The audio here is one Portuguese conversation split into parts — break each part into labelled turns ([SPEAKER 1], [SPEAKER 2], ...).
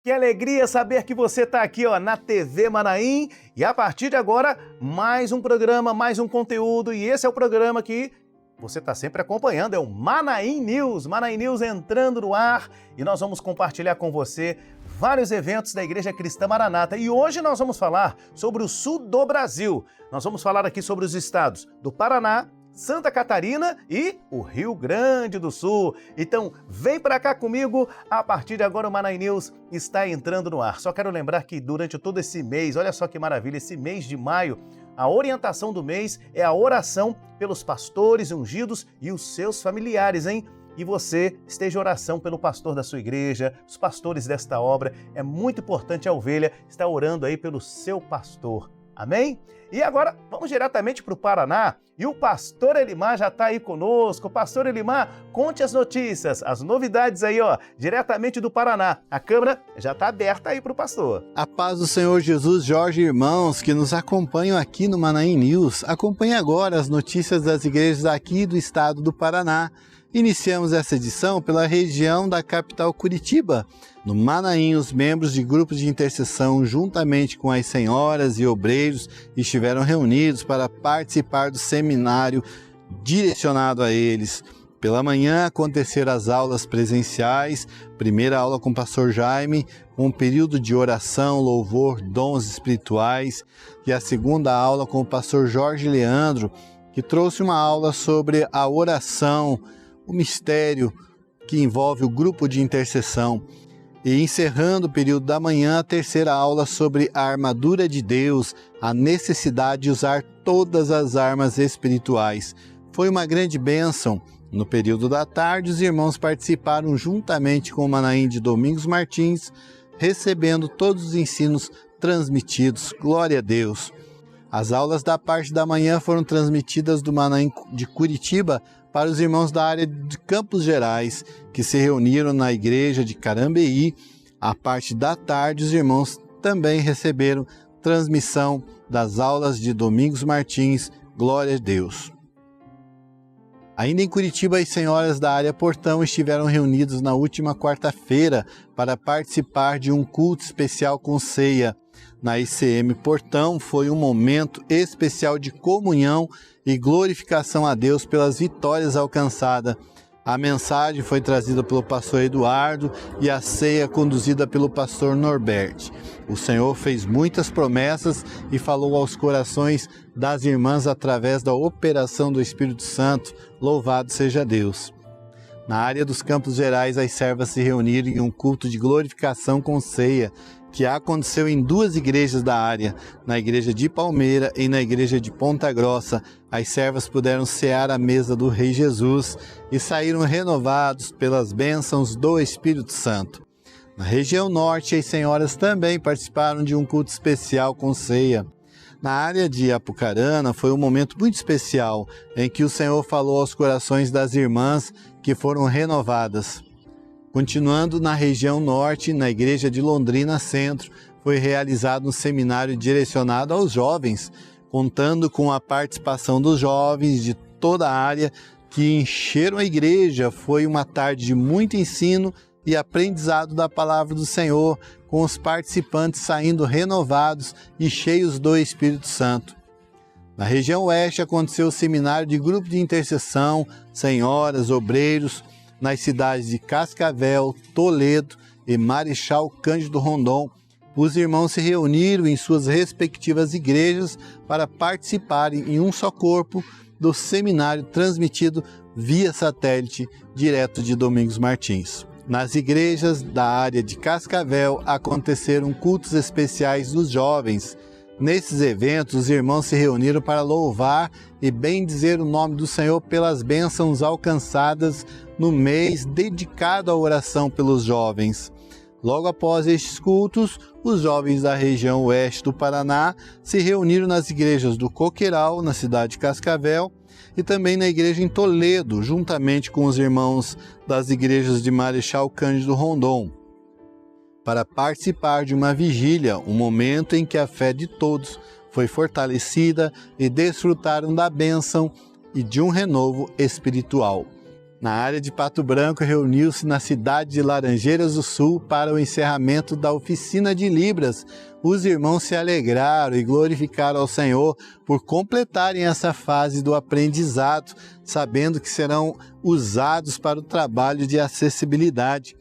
[SPEAKER 1] Que alegria saber que você está aqui na TV Manaim e a partir de agora mais um programa, mais um conteúdo e esse é o programa que você está sempre acompanhando, é o Manaim News. Manaim News entrando no ar e nós vamos compartilhar com você vários eventos da Igreja Cristã Maranata e hoje nós vamos falar sobre o sul do Brasil. Nós vamos falar aqui sobre os estados do Paraná, Santa Catarina e o Rio Grande do Sul. Então, vem para cá comigo. A partir de agora o Manaim News está entrando no ar. Só quero lembrar que durante todo esse mês, olha só que maravilha, esse mês de maio, a orientação do mês é a oração pelos pastores ungidos e os seus familiares, hein? E você esteja oração pelo pastor da sua igreja, os pastores desta obra. É muito importante a ovelha estar orando aí pelo seu pastor. Amém? E agora vamos diretamente para o Paraná e o pastor Elimar já está aí conosco. Pastor Elimar, conte as notícias, as novidades aí, diretamente do Paraná. A câmera já está aberta aí para o pastor.
[SPEAKER 2] A paz do Senhor Jesus, Jorge e irmãos que nos acompanham aqui no Manaim News. Acompanhe agora as notícias das igrejas aqui do estado do Paraná. Iniciamos essa edição pela região da capital Curitiba. No Manaim, os membros de grupos de intercessão, juntamente com as senhoras e obreiros, estiveram reunidos para participar do seminário direcionado a eles. Pela manhã aconteceram as aulas presenciais, primeira aula com o pastor Jaime, um período de oração, louvor, dons espirituais, e a segunda aula com o pastor Jorge Leandro, que trouxe uma aula sobre a oração, o mistério que envolve o grupo de intercessão. E encerrando o período da manhã, a terceira aula sobre a armadura de Deus, a necessidade de usar todas as armas espirituais. Foi uma grande bênção. No período da tarde, os irmãos participaram juntamente com o Manaim de Domingos Martins, recebendo todos os ensinos transmitidos. Glória a Deus! As aulas da parte da manhã foram transmitidas do Manaim de Curitiba para os irmãos da área de Campos Gerais, que se reuniram na igreja de Carambeí. A parte da tarde, os irmãos também receberam transmissão das aulas de Domingos Martins. Glória a Deus! Ainda em Curitiba, as senhoras da área Portão estiveram reunidas na última quarta-feira para participar de um culto especial com ceia. Na ICM Portão foi um momento especial de comunhão e glorificação a Deus pelas vitórias alcançadas. A mensagem foi trazida pelo pastor Eduardo e a ceia conduzida pelo pastor Norberto. O Senhor fez muitas promessas e falou aos corações das irmãs através da operação do Espírito Santo. Louvado seja Deus! Na área dos Campos Gerais, as servas se reuniram em um culto de glorificação com ceia, que aconteceu em duas igrejas da área, na igreja de Palmeira e na igreja de Ponta Grossa. As servas puderam cear à mesa do Rei Jesus e saíram renovados pelas bênçãos do Espírito Santo. Na região norte, as senhoras também participaram de um culto especial com ceia. Na área de Apucarana foi um momento muito especial, em que o Senhor falou aos corações das irmãs que foram renovadas. Continuando na região norte, na igreja de Londrina Centro, foi realizado um seminário direcionado aos jovens, contando com a participação dos jovens de toda a área que encheram a igreja. Foi uma tarde de muito ensino e aprendizado da palavra do Senhor, com os participantes saindo renovados e cheios do Espírito Santo. Na região oeste aconteceu o seminário de grupo de intercessão, senhoras, obreiros, nas cidades de Cascavel, Toledo e Marechal Cândido Rondon. Os irmãos se reuniram em suas respectivas igrejas para participarem em um só corpo do seminário transmitido via satélite direto de Domingos Martins. Nas igrejas da área de Cascavel aconteceram cultos especiais dos jovens. Nesses eventos, os irmãos se reuniram para louvar e bendizer o nome do Senhor pelas bênçãos alcançadas no mês dedicado à oração pelos jovens. Logo após estes cultos, os jovens da região oeste do Paraná se reuniram nas igrejas do Coqueiral, na cidade de Cascavel, e também na igreja em Toledo, juntamente com os irmãos das igrejas de Marechal Cândido Rondon, para participar de uma vigília, um momento em que a fé de todos foi fortalecida e desfrutaram da bênção e de um renovo espiritual. Na área de Pato Branco, reuniu-se na cidade de Laranjeiras do Sul para o encerramento da oficina de Libras. Os irmãos se alegraram e glorificaram ao Senhor por completarem essa fase do aprendizado, sabendo que serão usados para o trabalho de acessibilidade.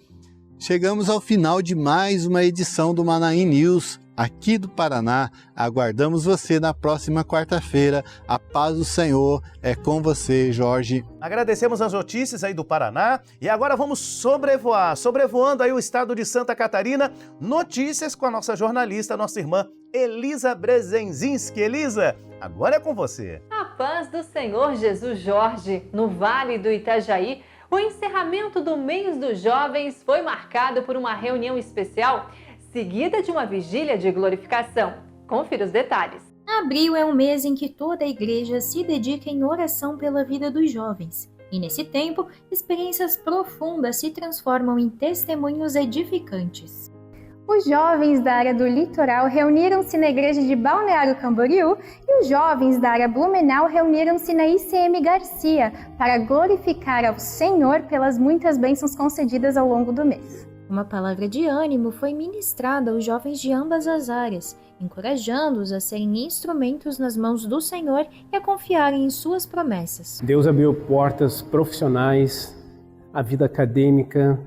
[SPEAKER 2] Chegamos ao final de mais uma edição do Manaim News, aqui do Paraná. Aguardamos você na próxima quarta-feira. A paz do Senhor é com você, Jorge.
[SPEAKER 1] Agradecemos as notícias aí do Paraná e agora vamos sobrevoando aí o estado de Santa Catarina. Notícias com a nossa jornalista, nossa irmã Elisa Brezenzinski. Elisa, agora é com você.
[SPEAKER 3] A paz do Senhor Jesus, Jorge. No Vale do Itajaí, o encerramento do mês dos jovens foi marcado por uma reunião especial seguida de uma vigília de glorificação. Confira os detalhes.
[SPEAKER 4] Abril é um mês em que toda a igreja se dedica em oração pela vida dos jovens. E nesse tempo, experiências profundas se transformam em testemunhos edificantes.
[SPEAKER 5] Os jovens da área do litoral reuniram-se na igreja de Balneário Camboriú e os jovens da área Blumenau reuniram-se na ICM Garcia para glorificar ao Senhor pelas muitas bênçãos concedidas ao longo do mês.
[SPEAKER 4] Uma palavra de ânimo foi ministrada aos jovens de ambas as áreas, encorajando-os a serem instrumentos nas mãos do Senhor e a confiarem em suas promessas.
[SPEAKER 6] Deus abriu portas profissionais, a vida acadêmica,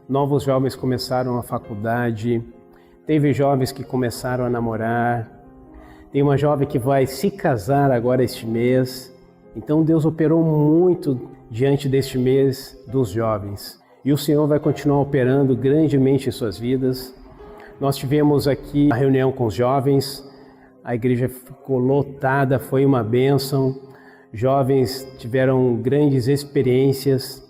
[SPEAKER 6] novos jovens começaram a faculdade, teve jovens que começaram a namorar, tem uma jovem que vai se casar agora este mês. Então Deus operou muito diante deste mês dos jovens. E o Senhor vai continuar operando grandemente em suas vidas. Nós tivemos aqui a reunião com os jovens, a igreja ficou lotada, foi uma bênção. Jovens tiveram grandes experiências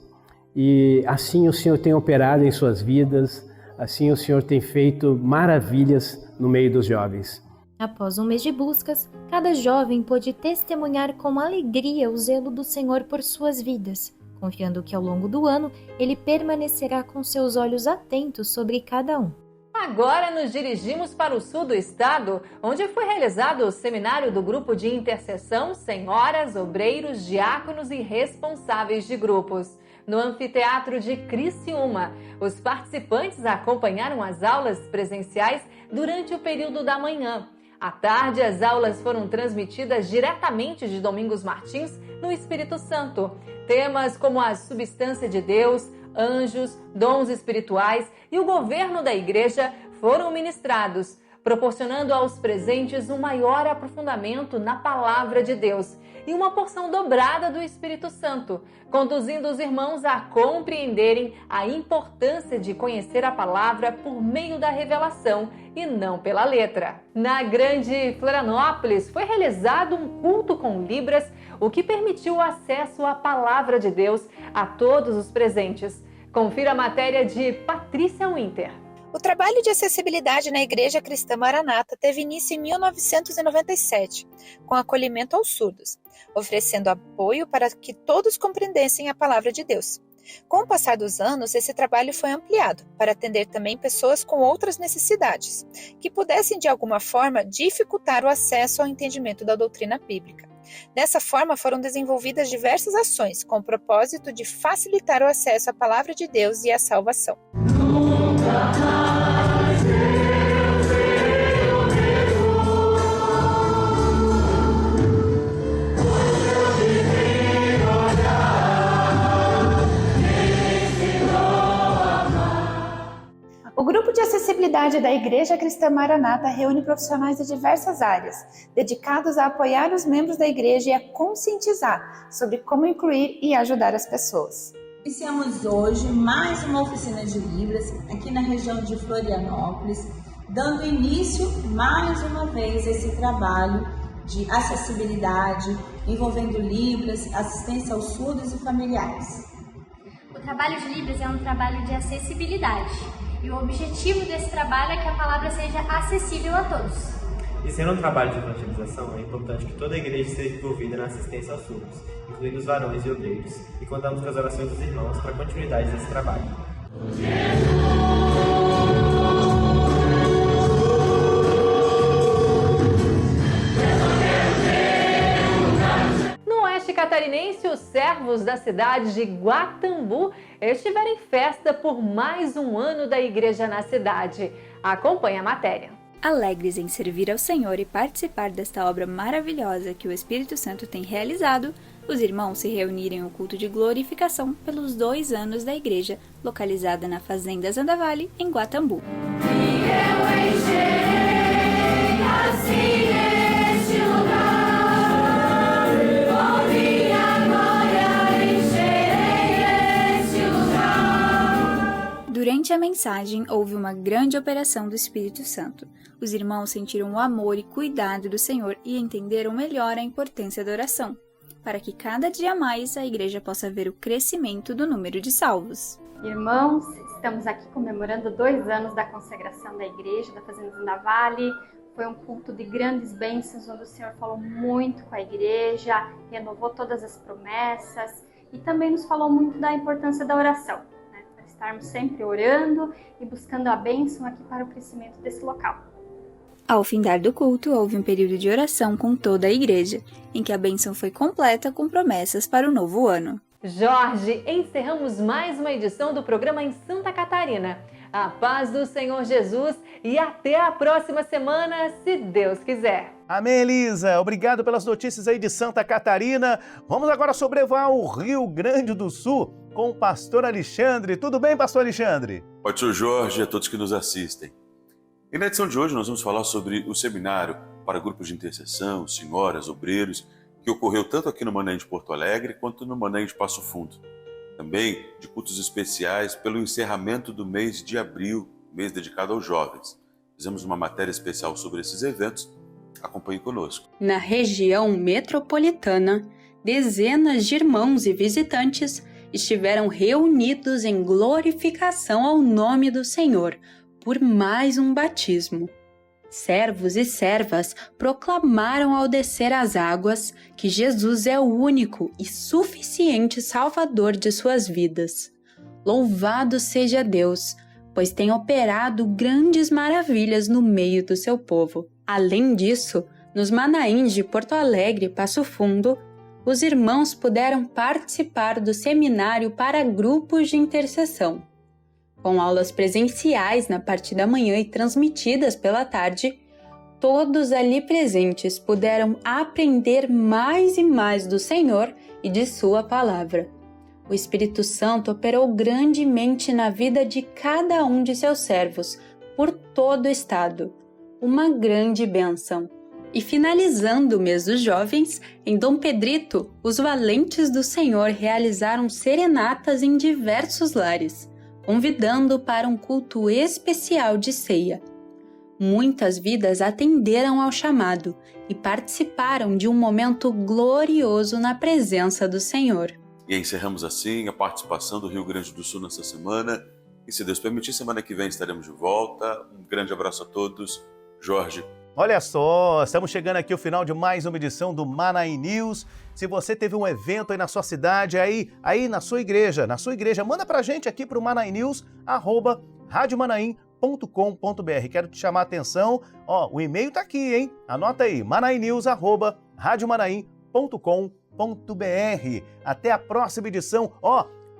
[SPEAKER 6] e assim o Senhor tem operado em suas vidas, assim o Senhor tem feito maravilhas no meio dos jovens.
[SPEAKER 4] Após um mês de buscas, cada jovem pôde testemunhar com alegria o zelo do Senhor por suas vidas, confiando que ao longo do ano ele permanecerá com seus olhos atentos sobre cada um.
[SPEAKER 3] Agora nos dirigimos para o sul do estado, onde foi realizado o seminário do Grupo de Intercessão Senhoras, Obreiros, Diáconos e Responsáveis de Grupos. No anfiteatro de Criciúma, os participantes acompanharam as aulas presenciais durante o período da manhã. À tarde, as aulas foram transmitidas diretamente de Domingos Martins, no Espírito Santo. Temas como a substância de Deus, anjos, dons espirituais e o governo da igreja foram ministrados, proporcionando aos presentes um maior aprofundamento na palavra de Deus e uma porção dobrada do Espírito Santo, conduzindo os irmãos a compreenderem a importância de conhecer a palavra por meio da revelação e não pela letra. Na Grande Florianópolis foi realizado um culto com Libras, o que permitiu o acesso à palavra de Deus a todos os presentes. Confira a matéria de Patrícia Winter.
[SPEAKER 7] O trabalho de acessibilidade na Igreja Cristã Maranata teve início em 1997, com acolhimento aos surdos, oferecendo apoio para que todos compreendessem a palavra de Deus. Com o passar dos anos, esse trabalho foi ampliado para atender também pessoas com outras necessidades, que pudessem de alguma forma dificultar o acesso ao entendimento da doutrina bíblica. Dessa forma, foram desenvolvidas diversas ações com o propósito de facilitar o acesso à palavra de Deus e à salvação.
[SPEAKER 5] O Grupo de Acessibilidade da Igreja Cristã Maranata reúne profissionais de diversas áreas, dedicados a apoiar os membros da igreja e a conscientizar sobre como incluir e ajudar as pessoas.
[SPEAKER 8] Iniciamos hoje mais uma oficina de Libras aqui na região de Florianópolis, dando início mais uma vez a esse trabalho de acessibilidade, envolvendo Libras, assistência aos surdos e familiares.
[SPEAKER 9] O trabalho de Libras é um trabalho de acessibilidade. E o objetivo desse trabalho é que a palavra seja acessível a todos.
[SPEAKER 10] E sendo um trabalho de evangelização, é importante que toda a igreja esteja envolvida na assistência aos surdos, incluindo os varões e obreiros, e contamos com as orações dos irmãos para a continuidade desse trabalho.
[SPEAKER 3] No Oeste catarinense, os servos da cidade de Guatambu estiveram em festa por mais um ano da igreja na cidade. Acompanhe a matéria.
[SPEAKER 11] Alegres em servir ao Senhor e participar desta obra maravilhosa que o Espírito Santo tem realizado, os irmãos se reuniram em um culto de glorificação pelos 2 anos da igreja, localizada na Fazenda Zandavale, em Guatambu. Durante a mensagem, houve uma grande operação do Espírito Santo. Os irmãos sentiram o amor e cuidado do Senhor e entenderam melhor a importância da oração, para que cada dia mais a igreja possa ver o crescimento do número de salvos.
[SPEAKER 12] Irmãos, estamos aqui comemorando 2 anos da consagração da igreja, da Fazenda Zandavale. Foi um culto de grandes bênçãos, onde o Senhor falou muito com a igreja, renovou todas as promessas e também nos falou muito da importância da oração. Estarmos sempre orando e buscando a bênção aqui para o crescimento desse local.
[SPEAKER 11] Ao findar do culto, houve um período de oração com toda a igreja, em que a bênção foi completa com promessas para o novo ano.
[SPEAKER 3] Jorge, encerramos mais uma edição do programa em Santa Catarina. A paz do Senhor Jesus e até a próxima semana, se Deus quiser.
[SPEAKER 1] Amém, Elisa. Obrigado pelas notícias aí de Santa Catarina. Vamos agora sobrevoar o Rio Grande do Sul com o pastor Alexandre. Tudo bem, pastor Alexandre?
[SPEAKER 13] Pode ser, Jorge, e a todos que nos assistem. E na edição de hoje nós vamos falar sobre o seminário para grupos de intercessão, senhoras, obreiros, que ocorreu tanto aqui no Manaim de Porto Alegre quanto no Manaim de Passo Fundo. Também de cultos especiais pelo encerramento do mês de abril, mês dedicado aos jovens. Fizemos uma matéria especial sobre esses eventos. Acompanhe conosco.
[SPEAKER 14] Na região metropolitana, dezenas de irmãos e visitantes estiveram reunidos em glorificação ao nome do Senhor por mais um batismo. Servos e servas proclamaram ao descer as águas que Jesus é o único e suficiente Salvador de suas vidas. Louvado seja Deus, pois tem operado grandes maravilhas no meio do seu povo. Além disso, nos Manaíns de Porto Alegre e Passo Fundo, os irmãos puderam participar do seminário para grupos de intercessão. Com aulas presenciais na parte da manhã e transmitidas pela tarde, todos ali presentes puderam aprender mais e mais do Senhor e de sua palavra. O Espírito Santo operou grandemente na vida de cada um de seus servos, por todo o estado. Uma grande bênção. E finalizando o mês dos jovens, em Dom Pedrito, os valentes do Senhor realizaram serenatas em diversos lares, convidando para um culto especial de ceia. Muitas vidas atenderam ao chamado e participaram de um momento glorioso na presença do Senhor.
[SPEAKER 13] E encerramos assim a participação do Rio Grande do Sul nessa semana. E se Deus permitir, semana que vem estaremos de volta. Um grande abraço a todos. Jorge.
[SPEAKER 1] Olha só, estamos chegando aqui ao final de mais uma edição do Manaim News. Se você teve um evento aí na sua cidade, aí na sua igreja, manda pra gente aqui pro manainews@radiomanaim.com.br. Quero te chamar a atenção, o e-mail tá aqui, hein? Anota aí, manainews@radiomanaim.com.br. Até a próxima edição.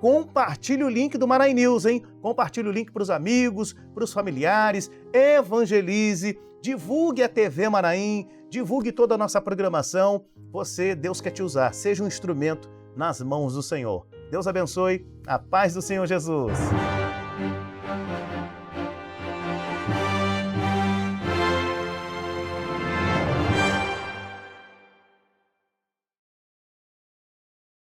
[SPEAKER 1] Compartilhe o link do Manaim News, hein? Compartilhe o link para os amigos, para os familiares, evangelize, divulgue a TV Manaim, divulgue toda a nossa programação. Deus quer te usar, seja um instrumento nas mãos do Senhor. Deus abençoe, a paz do Senhor Jesus.